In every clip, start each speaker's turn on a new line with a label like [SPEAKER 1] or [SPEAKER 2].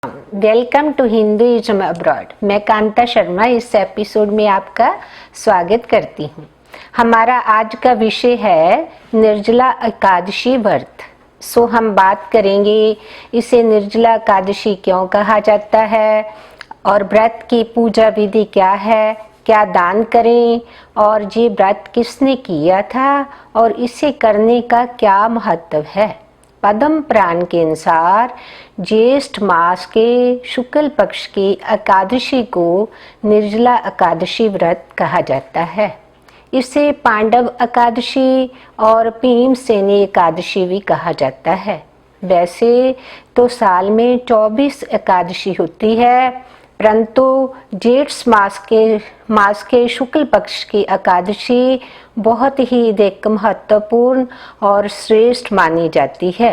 [SPEAKER 1] Welcome to Hinduism abroad. मैं कांता शर्मा इस episode में आपका स्वागत करती हूँ। हमारा आज का विषय है निर्जला एकादशी व्रत। हम बात करेंगे इसे निर्जला एकादशी क्यों कहा जाता है और व्रत की पूजा विधि क्या है, क्या दान करें और ये व्रत किसने किया था और इसे करने का क्या महत्व है। पद्म पुराण के अनुसार ज्येष्ठ मास के शुक्ल पक्ष की एकादशी को निर्जला एकादशी व्रत कहा जाता है। इसे पांडव एकादशी और भीमसेनी एकादशी भी कहा जाता है। वैसे तो साल में 24 एकादशी होती है, परंतु ज्येष्ठ मास के शुक्ल पक्ष की एकादशी बहुत ही अधिक महत्वपूर्ण और श्रेष्ठ मानी जाती है।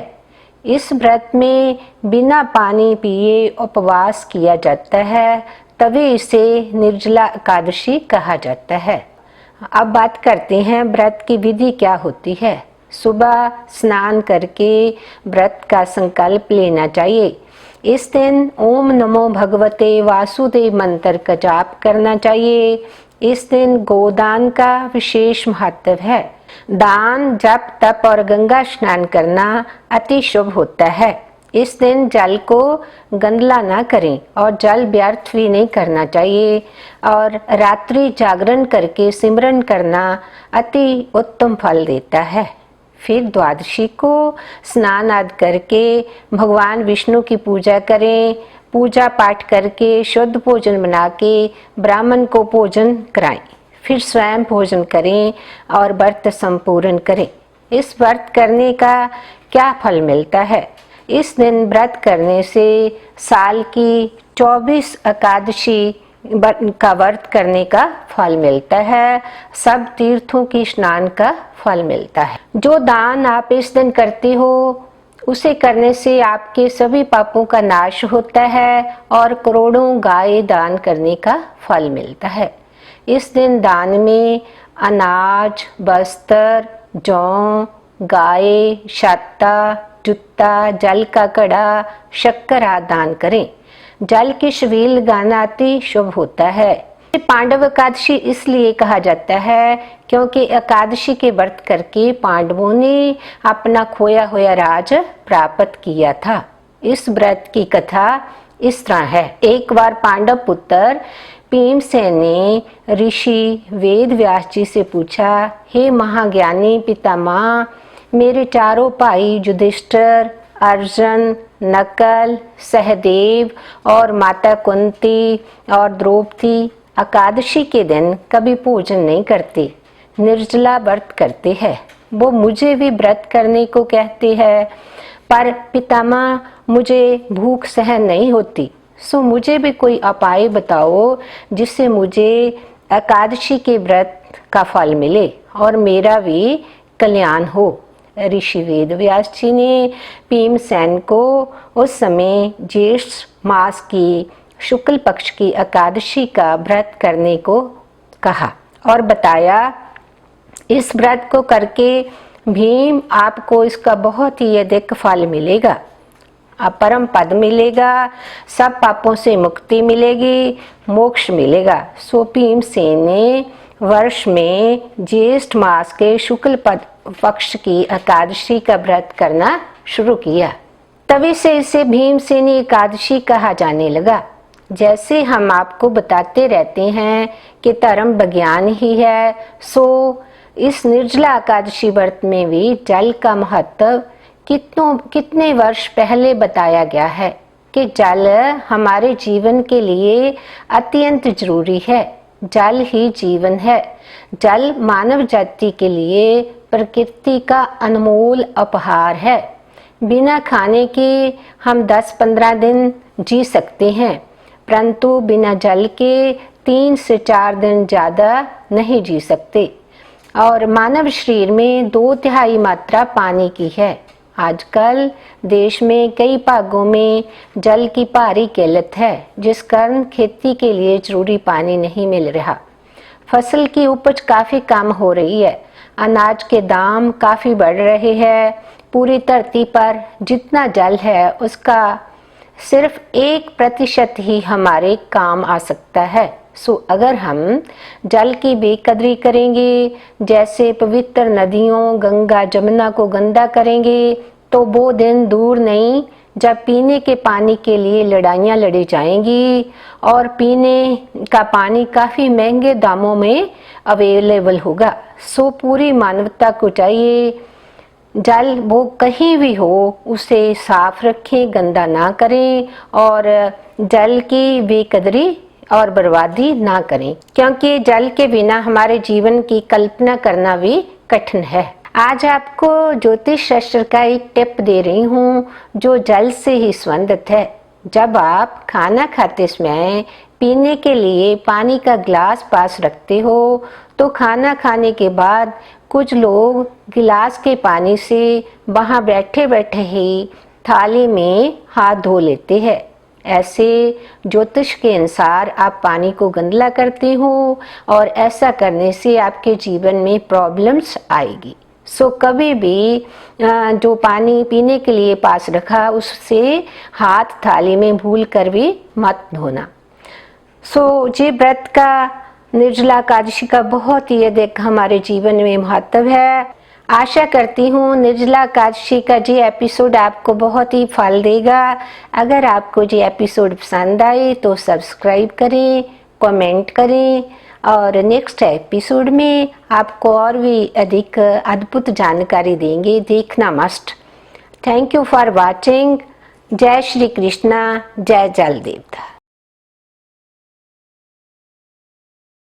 [SPEAKER 1] इस व्रत में बिना पानी पिए उपवास किया जाता है, तभी इसे निर्जला एकादशी कहा जाता है। अब बात करते हैं व्रत की विधि क्या होती है। सुबह स्नान करके व्रत का संकल्प लेना चाहिए। इस दिन ओम नमो भगवते वासुदेव मंत्र का जाप करना चाहिए। इस दिन गोदान का विशेष महत्व है। दान, जप, तप और गंगा स्नान करना अति शुभ होता है। इस दिन जल को गंदला ना करें और जल व्यर्थ भी नहीं करना चाहिए और रात्रि जागरण करके सिमरन करना अति उत्तम फल देता है। फिर द्वादशी को स्नान आदि करके भगवान विष्णु की पूजा करें। पूजा पाठ करके शुद्ध भोजन बना के ब्राह्मण को भोजन कराएं। फिर स्वयं भोजन करें और व्रत संपूर्ण करें। इस व्रत करने का क्या फल मिलता है? इस दिन व्रत करने से साल की 24 एकादशी का व्रत करने का फल मिलता है। सब तीर्थों की स्नान का फल मिलता है। जो दान आप इस दिन करते हो उसे करने से आपके सभी पापों का नाश होता है और करोड़ों गाय दान करने का फल मिलता है। इस दिन दान में अनाज, वस्त्र, जौ, गाय, छाता, जूता, जल का कड़ा, शक्कर आदि दान करें। जल की छबील लगाना अति शुभ होता है। पांडव एकादशी इसलिए कहा जाता है क्योंकि एकादशी के व्रत करके पांडवों ने अपना खोया हुआ राज प्राप्त किया था। इस व्रत की कथा इस तरह है। एक बार पांडव पुत्र भीमसेन ने ऋषि वेद व्यास जी से पूछा, हे महाज्ञानी पितामह, मेरे चारों भाई युधिष्ठिर, अर्जुन, नकल, सहदेव और माता कुंती और द्रौपदी एकादशी के दिन कभी भोजन नहीं करते, निर्जला व्रत करते हैं। वो मुझे भी व्रत करने को कहते हैं, पर पितामह मुझे भूख सहन नहीं होती, सो मुझे भी कोई उपाय बताओ जिससे मुझे एकादशी के व्रत का फल मिले और मेरा भी कल्याण हो। ऋषि वेद व्यास जी ने भीमसेन को उस समय ज्येष्ठ मास की शुक्ल पक्ष की एकादशी का व्रत करने को कहा और बताया, इस व्रत को करके भीम आपको इसका बहुत ही अधिक फल मिलेगा, परम पद मिलेगा, सब पापों से मुक्ति मिलेगी, मोक्ष मिलेगा। सो भीमसेन ने वर्ष में ज्येष्ठ मास के शुक्ल पक्ष की एकादशी का व्रत करना शुरू किया। तभी से इसे भीमसेनी एकादशी कहा जाने लगा। जैसे हम आपको बताते रहते हैं कि धर्म विज्ञान ही है, सो इस निर्जला एकादशी व्रत में भी जल का महत्व कितने वर्ष पहले बताया गया है कि जल हमारे जीवन के लिए अत्यंत जरूरी है। जल ही जीवन है। जल मानव जाति के लिए प्रकृति का अनमोल उपहार है। बिना खाने के हम 10-15 दिन जी सकते हैं, परंतु बिना जल के 3 से 4 दिन ज़्यादा नहीं जी सकते। और मानव शरीर में 2/3 मात्रा पानी की है। आजकल देश में कई भागों में जल की भारी किल्लत है, जिस कारण खेती के लिए जरूरी पानी नहीं मिल रहा। फसल की उपज काफ़ी कम हो रही है। अनाज के दाम काफ़ी बढ़ रहे हैं। पूरी धरती पर जितना जल है उसका सिर्फ 1% ही हमारे काम आ सकता है। सो अगर हम जल की बेकदरी करेंगे, जैसे पवित्र नदियों गंगा जमुना को गंदा करेंगे, तो वो दिन दूर नहीं जब पीने के पानी के लिए लड़ाइयाँ लड़ी जाएंगी और पीने का पानी काफ़ी महंगे दामों में अवेलेबल होगा। सो पूरी मानवता को चाहिए जल वो कहीं भी हो उसे साफ रखें, गंदा ना करें और जल की बेकदरी और बर्बादी ना करें, क्योंकि जल के बिना हमारे जीवन की कल्पना करना भी कठिन है। आज आपको ज्योतिष शास्त्र का एक टिप दे रही हूँ जो जल से ही संबंधित है। जब आप खाना खाते समय पीने के लिए पानी का गिलास पास रखते हो तो खाना खाने के बाद कुछ लोग गिलास के पानी से वहाँ बैठे बैठे ही थाली में हाथ धो लेते हैं। ऐसे ज्योतिष के अनुसार आप पानी को गंदला करते हो और ऐसा करने से आपके जीवन में प्रॉब्लम्स आएगी। सो कभी भी जो पानी पीने के लिए पास रखा उससे हाथ थाली में भूल कर भी मत धोना। सो ये व्रत का निर्जला एकादशी का बहुत ही अधिक हमारे जीवन में महत्व है। आशा करती हूँ निर्जला एकादशी का ये एपिसोड आपको बहुत ही फल देगा। अगर आपको ये एपिसोड पसंद आए तो सब्सक्राइब करें, कमेंट करें और नेक्स्ट एपिसोड में आपको और भी अधिक अद्भुत जानकारी देंगे, देखना must. Thank you for watching. जय श्री कृष्णा, जय जल देवता।